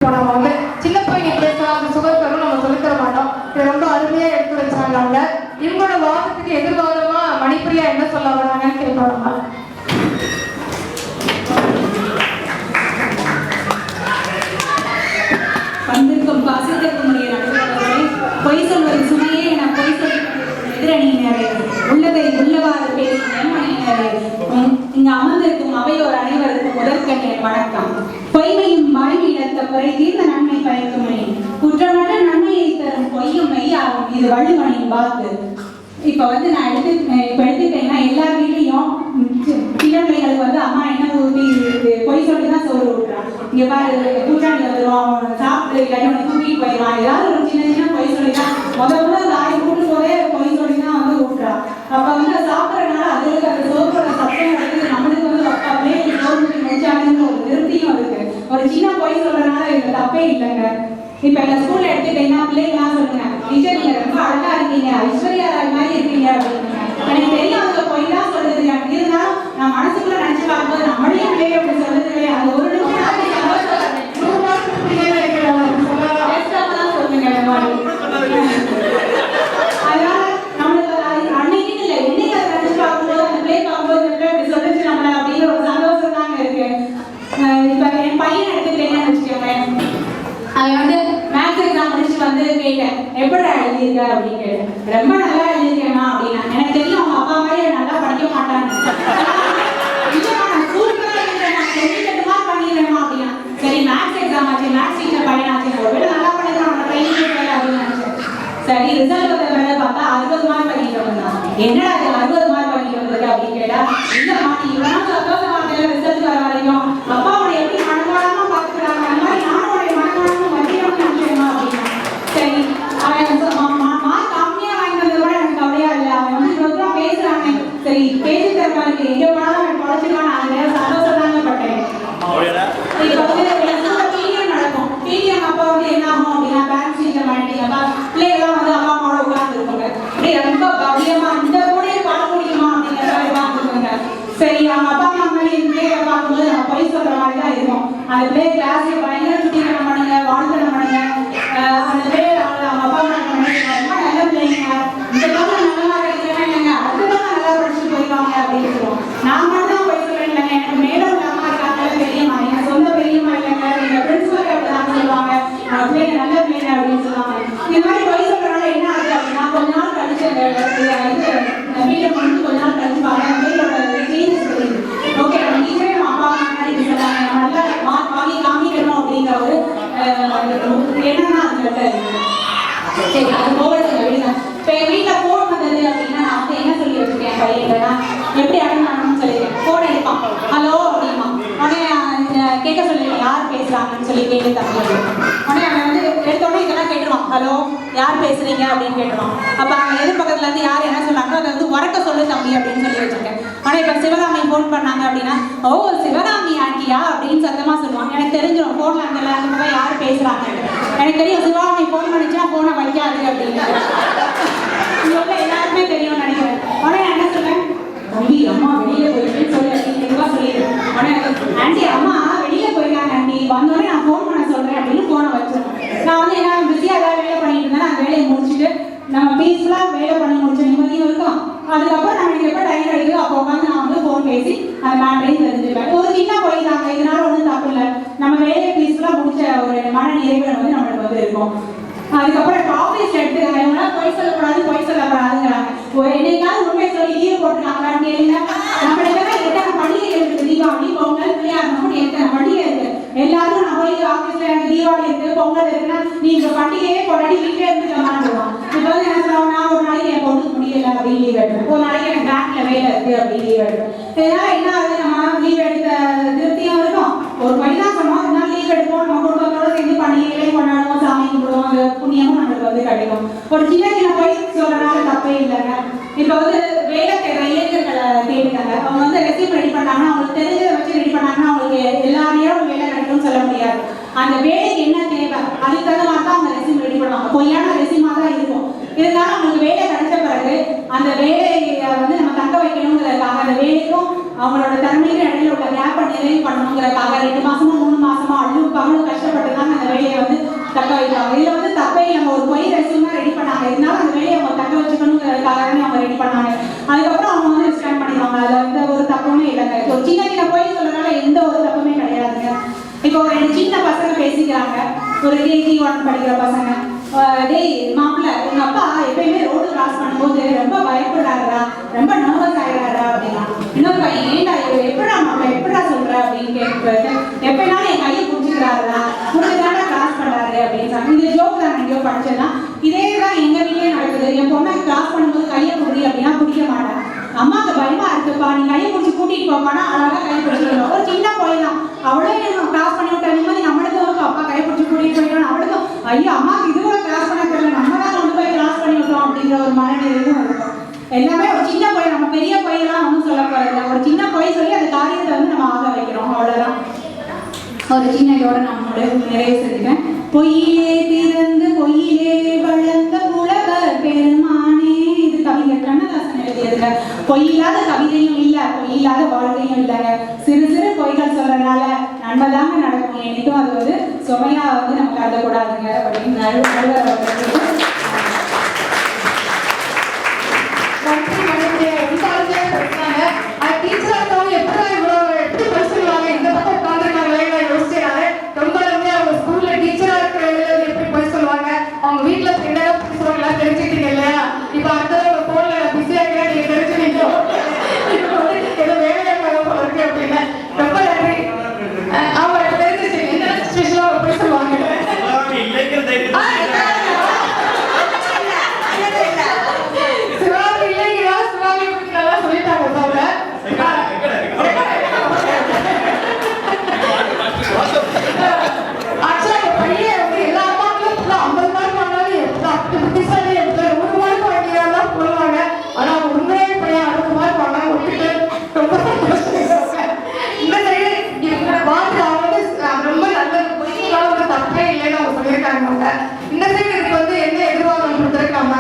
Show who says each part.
Speaker 1: நம்ம வந்து சின்ன பையன் பேசலாம், அந்த சுகத்தரும் நம்ம சொல்லித்தர மாட்டோம். இதை ரொம்ப அருமையா எடுத்து வச்சாங்க அவங்க. இவங்களோட வாதத்துக்கு எதிர்வாதமா மணிப்பிரியா என்ன சொல்ல வராங்கன்னு கேட்பாங்க.
Speaker 2: வந்திருக்கும் பாசத்திற்குரிய நடுவர்களே, பொய் சொல்வது சுமையே என பொய் சொல்வது எதிரணியினரே, உள்ளதை உள்ளவாறு பேசும் நெம்மணியினரே, இங்கு அமர்ந்திருக்கும் அவையோர் அனைவருக்கும் முதற்கண் வணக்கம். பொய்மையும் வாய்மையிடத்த குறை தீர்ந்த நன்மை பயக்குமே, குற்றமற்ற நன்மையை தரும் பொய்யும் மெய்யாகும், இது வள்ளுவனின் வாக்கு. இப்ப வந்து நான் எடுத்துட்டேன்னா எல்லார் வீட்லையும் பிள்ளைங்களுக்கு வந்து அம்மா என்ன ஊற்றி பொய் சொல்லிதான் சோறு ஊட்டுறான். இங்க பாரு கூட்டாளி வந்துடும், சாப்பிட்டு இல்லாட்டி தூக்கிட்டு போயிடுவான், ஏதாவது ஒரு சின்ன சின்ன பொய் சொல்லிதான் முதல்ல தாய் கூட்டு போதே பொய் சொல்லிதான் வந்து ஊட்டுறான். அப்ப வந்து சாப்பிட்றதுனால அதுக்கு அந்த சோற்றோட சத்தம் எடுத்து நம்மளுக்கு வந்து அப்படியே சோறு முடிச்சாங்கன்னு ஒரு திருப்தியும் இருக்கு. ஒரு சின்ன பொய் சொல்றதுனால இதுல தப்பே இல்லைங்க. இப்ப எங்க ஸ்கூல்ல எடுத்துட்டீங்கன்னா பிள்ளைங்களாம் சொல்லுங்க, டீச்சர் நீங்க ரொம்ப அழகா இருக்கீங்க, ஐஸ்வர்யா ராய் மாதிரி இருக்கீங்க அப்படின்னு. எனக்கு தெரியும் அவங்க பொய் தான் சொல்றது, எனக்கு இருந்தாலும் நான் மனசுக்குள்ள நினைச்சு பார்க்கும்போது நம்மளே பிள்ளைங்க அப்படி சொல்றது இல்லையா, அது ஒரு நிமிஷம் அதனால நம்மளுக்கு அன்னைக்குன்னு இல்லை, இன்னைக்கு அதை நினைச்சு பார்க்கும்போது அந்த பிள்ளை பார்க்கும்போது இப்படி சொல்லிச்சு நம்மள அப்படிங்கிற ஒரு சந்தோஷம் தாங்க இருக்கு. இப்ப என் பையன் எடுத்துக்கிட்டேன்னு வச்சுக்கோங்க, அவன் வந்து மேத்ஸ் எக்ஸாம் முடிச்சுட்டு வந்து கேட்டேன், எப்படி எழுதியிருக்க அப்படின்னு கேட்டேன். ரொம்ப நல்லா எழுதியிருக்கேம்மா அப்படின்னா. எனக்கு தெரியும் அவங்க அப்பா மாதிரி நல்லா படிக்க மாட்டாங்க, சூப்பரா இருக்கேன், நான் 98 மார்க் பண்ணிடுறேம்மா அப்படின்னா. சரி மேத்ஸ் எக்ஸாம் ஆச்சு, மேத்ஸ் டீச்சர் பையனாச்சு, ஒருவேளை நல்லா பண்ணிடுறான் ட்ரைனிங் கொடுக்கல அப்படின்னு நினைச்சேன். சரி ரிசல்ட் வந்த வேலை பார்த்தா 60 மார்க் பண்ணிட்டு வந்தான். என்னடா இது 60 மார்க் பண்ணிட்டு வந்திருக்க அப்படின்னு கேட்டா, இல்லம்மா நீ இவ்வளவு சந்தோஷமா இருக்க ரிசல்ட் வர வரைக்கும் அப்பா உன்னை எப்படி மனமானமா பார்த்துக்கிறாங்க, அந்த மாதிரி நானும் உடைய மனமானமா மதியம்னு நினைச்சேம்மா அப்படின்னா. சரி அவன் மார்க் கம்மியா வாங்கி வந்தது கூட எனக்கு கவலையா இல்லை, அவன் வந்து இவ்வளவு பேசுறாங்க, சரி பேசி தருவாங்க எங்க போனாலும் அவன் குறைச்சிருவான், அது சந்தோஷம் தாங்க பட்டேன். இப்ப வந்து பீடிஎம் நடக்கும், பீடிஎம் அப்பா வந்து என்ன ஆகும் அப்படின்னா பேரண்ட்ஸ் டீச்சர் பண்ணிட்டீங்கப்பா பிள்ளைகள்லாம் வந்து அப்பா அம்மாவோட உட்கார்ந்துருப்பாங்க, அப்படியே ரொம்ப பவ்யமா இந்த கூட பார்க்க முடியுமா அப்படிங்கிற மாதிரி உட்கார்ந்துருப்பாங்க. சரி அவங்க அப்பா அம்மா மாதிரி பிள்ளைகளை பார்க்கும்போது நம்ம பொய் சொல்ற மாதிரி தான் இருக்கும். அந்த பிள்ளைய கிளாஸ்ல பயங்கர சுட்டித்தனம் பண்ணுங்க, வாழ்த்தனம் பண்ணுங்க, அந்த பிள்ளைய அவங்க அப்பா அம்மா ரொம்ப நல்ல பிள்ளைங்க, இந்த பக்கம் நல்லா கிடைக்கலன்னா இல்லைங்க அடுத்த பக்கம் நல்லா படிச்சுட்டு போயிடுவாங்க அப்படின்னு சொல்லுவோம். நான் மட்டும் தான் பொய் சொல்றேன் இல்லைங்க, எனக்கு மேல உள்ள அம்மா இருக்காங்க பெரியம்மா, என் சொந்த பெரியம்மா இல்லைங்க, எங்க பிரின்சிபல் அப்படிதான் சொல்லுவாங்க, பிள்ளைங்க நல்ல பிள்ளைங்க அப்படின்னு சொல்லுவாங்க. இந்த மாதிரி பொய் சொல்றதுனால என்ன ஆகுது அப்படின்னா கொஞ்ச நாள் கழிச்சு வீட்டை முடிஞ்சு கொஞ்ச நாள் கழிச்சு பாருங்க சேஞ்சஸ் தெரியுது. ஓகே நம்ம டீச்சரே நம்ம அப்பா அம்மா மாதிரி இப்படி சொன்னாங்க, நம்ம நல்லா மார்க் வாங்கி காமிக்கணும் அப்படிங்கிற ஒரு எண்ணம் தான் அதுல இருக்கு. சரி அது போகிறதுக்கு அப்படின்னா இப்போ என் வீட்டில் ஃபோன் வந்தது அப்படின்னா நான் வந்து என்ன சொல்லி வச்சுருக்கேன் பையன்லன்னா எப்படி அட்டன் பண்ணணும்னு சொல்லியிருக்கேன். ஃபோன் எடுப்பான், ஹலோ அப்படிமா, உடனே கேட்க சொல்லிடுவேன் யார் பேசுகிறாங்கன்னு சொல்லி கேட்டு தம்பி. உடனே அவன் வந்து எடுத்தோடனே இதெல்லாம் கேட்டுருவான், ஹலோ யார் பேசுறீங்க அப்படின்னு கேட்டுருவான். அப்போ அவங்க எதிர் பக்கத்துல இருந்து யார் என்ன சொன்னாங்களோ அதை வந்து உறக்க சொல்லு தம்பி அப்படின்னு சொல்லி வச்சிருக்கேன். ஆனால் இப்போ சிவகாமி ஃபோன் பண்ணாங்க அப்படின்னா, ஓ சிவகாமி ஆண்டியா அப்படின்னு சத்தமா சொல்லுவாங்க. எனக்கு தெரிஞ்சிடும் ஃபோனில் அந்த பக்கம் யார் பேசுறாங்க, எனக்கு தெரியும் சிவகாமி ஃபோன் பண்ணிச்சா ஃபோனை வைக்காது அப்படின்னு இவங்க எல்லாருக்குமே தெரியும்னு நினைக்கிறேன். உடனே என்ன சொல்றேன், தம்பி அம்மா வெளியில போயிருக்கேன்னு சொல்லி அப்படின்னு சொல்லிடுறேன். உடனே ஆண்டி அம்மா வெளியில போயிருக்காங்க ஆண்டி, வந்தோடனே நான் ஃபோன் பண்ண சொல்றேன் அப்படின்னு ஃபோனை வச்சிருக்கேன். நான் வந்து என்ன பிஸியா ஏதாவது வேலை பண்ணிட்டு இருந்தேன், அந்த வேலையை முடிச்சுட்டு நம்ம பீஸ்ஃபுல்லா வேலை பண்ணி முடிச்ச நிம்மதியும் இருக்கும். அதுக்கப்புறம் நம்ம எப்போ டைம் கிடைக்குதோ அப்போ உட்காந்து நான் வந்து ஃபோன் பேசி அந்த மேட்டரையும் தெரிஞ்சுப்பேன். ஒரு சின்ன பொய் தாங்க, இதனால ஒன்றும் தப்பு இல்லை, நம்ம வேலையை பீஸ்ஃபுல்லா முடிச்ச ஒரு மன நிறைவு வந்து நம்மளுக்கு வந்து இருக்கும். அதுக்கப்புறம் இப்போ ஆஃபீஸ்ல எடுத்துக்காங்க, இவங்களாம் பொய் சொல்லக்கூடாது பொய் சொல்லக்கூடாதுங்கிறாங்க. என்னைக்காவது உண்மை சொல்லி லீவ் போட்டுருக்காங்களான்னு கேளுங்க. நம்மளுக்கு எத்தனை பண்டிகைகள் இருக்குது, தீபாவளி பொங்கல் பிள்ளையார் எத்தனை பண்டிகை இருக்கு. எல்லாரும் நான் போய் ஆஃபீஸ்ல எனக்கு தீபாவளி இருக்கு பொங்கல் இருக்குன்னா நீங்க பண்டிகையே கொண்டாடி வீட்டிலே இருந்துக்கலாம்னு சொல்லுவாங்க. இப்போ வந்து என்ன சொல்லுவாங்க, நான் ஒரு நாளைக்கு என் பொண்ணுக்கு முடியல அப்படின்னு லீவ் எடுப்பேன், ஒரு நாளைக்கு எனக்கு பேங்க்ல வேலை இருக்கு அப்படின்னு லீவ் எடுப்பேன். இதனால என்ன ஆகுது, நம்ம லீவ் எடுத்த திருப்தியும் இருக்கும். ஒரு படி தான் சொன்னோம், ஒரு நாள் லீவ் எடுப்போம், நம்ம குடும்பத்தோட சேர்ந்து பண்டிகைகளையும் கொண்டாடுவோம், சாமி கும்பிடுவோம், அந்த புண்ணியமும் நம்மளுக்கு வந்து கிடைக்கும். ஒரு சின்ன சின்ன பொய் சொல்றதுனால தப்பே இல்லைங்க. இப்போ வந்து வேலை தேடுற இளைஞர்களை தேடிட்டாங்க, அவங்க வந்து ரெசியூம் ரெடி பண்ணாங்கன்னா அவங்களுக்கு தெரிஞ்சதை வச்சு ரெடி பண்ணாங்கன்னா அவங்களுக்கு எல்லாரையும் வேலை கிடைக்கும்னு சொல்ல முடியாது. அந்த வேலைக்கு என்ன தேவை அதுக்கு தகுந்த மாதிரி தான் அவங்க ரெசியூம் ரெடி பண்ணுவாங்க. பொய்யான ரெசியூமா தான் இருக்கும், இருந்தாலும் அவங்களுக்கு வேலை கிடைச்ச பிறகு அந்த வேலையை வந்து நம்ம தங்க வைக்கணுங்கிறதுக்காக அந்த வேலைக்கும் அவங்களோட திறமையிலும் இடையில உள்ள கேப்பை நிறைவு பண்ணணுங்கிறதுக்காக 2 மாசமோ 3 மாசமோ அள்ளும் பகலும் கஷ்டப்பட்டு தான் அந்த வேலையை வந்து தக்க வைப்பாங்க. இதுல வந்து தப்பை நம்ம ஒரு பொய் ரெஸ்யூம் ரெடி பண்ணாங்க, இதனால அந்த வேலையை அவங்க தக்க வச்சுக்கணுங்கிறதுக்காக அவங்க ரெடி பண்ணாங்க. அதுக்கப்புறம் அவங்க வந்து ஸ்டாண்ட் பண்ணிடுவாங்க. அதுல எந்த ஒரு தப்புமே இல்லைங்க. ஒரு சின்ன சின்ன பொய் சொல்றதுனால எந்த ஒரு தப்புமே கிடையாதுங்க. இப்போ ஒரு 2 சின்ன பசங்க பேசிக்கிறாங்க, ஒரு கேஜி 1 படிக்கிற பசங்க. டேய் மாப்பிள்ள, உங்க அப்பா எப்பயுமே ரோடு கிராஸ் பண்ணும்போது ரொம்ப பயப்படுறாரா, ரொம்ப நர்வஸ் ஆயிடுறாரா அப்படின்னா, இன்னொரு பையன் ஏண்டா எப்படா மாப்பிள்ள எப்படா சொல்ற அப்படின்னு கேட்குறது, எப்பனாலும் என் கையை பிடிச்சிக்கிறாரா, பிடிச்சதாண்டா கிராஸ் பண்றாரு அப்படின்னு சொன்னாங்க. இந்த ஜோக் நான் எங்கேயோ படிச்சேன்னா இதே தான் எங்க வீட்லயே நடக்குது. என் பொண்ணை கிராஸ் பண்ணும்போது கையை பிடி அப்படின்னா பிடிக்க மாட்டேன். அம்மாவுக்கு பயமா இருக்குப்பா, நீ கையை பிடிச்சி கூட்டிட்டு போப்பானா அழகா கையை பிடிச்சிருக்கோம். ஒரு சின்ன பொய் தான், அவளே கிராஸ் பண்ணி விட்ட நிம்மதி நம்மளுக்கும் இருக்கும். அப்பா கையை பிடிச்சி கூட்டிட்டு போயிட்டோம், அவளுக்கும் ஐயோ அம்மாவுக்கு இது கூட கிராஸ் பண்ண தெரியல, நம்ம தான் கொண்டு போய் கிராஸ் பண்ணி விட்டோம் அப்படிங்கிற ஒரு மனநிலையும் இருக்கும். எல்லாமே ஒரு சின்ன பொய், நம்ம பெரிய பொய்யெல்லாம் ஒன்றும் சொல்ல போறதில்லை. ஒரு சின்ன பொய் சொல்லி அந்த காரியத்தை வந்து நம்ம ஆக வைக்கிறோம், அவ்வளவுதான். ஒரு சின்ன இதோட நம்மளோட நிறைவு செஞ்சுட்டேன். பொய்யிலே பிறந்து பொய்யிலே வளர்ந்த புலவர் பெருமானே. இது கவிஞர் கண்ணதாசன் எழுதியதுங்க. பொய்யில்லாத கவிதையும் இல்லை, பொய்யில்லாத வாழ்க்கையும் இல்லைங்க. சிறு சிறு பொய்கள் சொல்றதுனால நன்மைதாங்க நடக்கும். என்னைக்கும் அது வந்து சுமையா வந்து நம்ம கருதக்கூடாதுங்க அப்படின்னு நடுவர் அவர்கள்
Speaker 1: இந்த சைடு வந்து என்ன எதிர்வாதம் கொடுத்துருக்காங்க.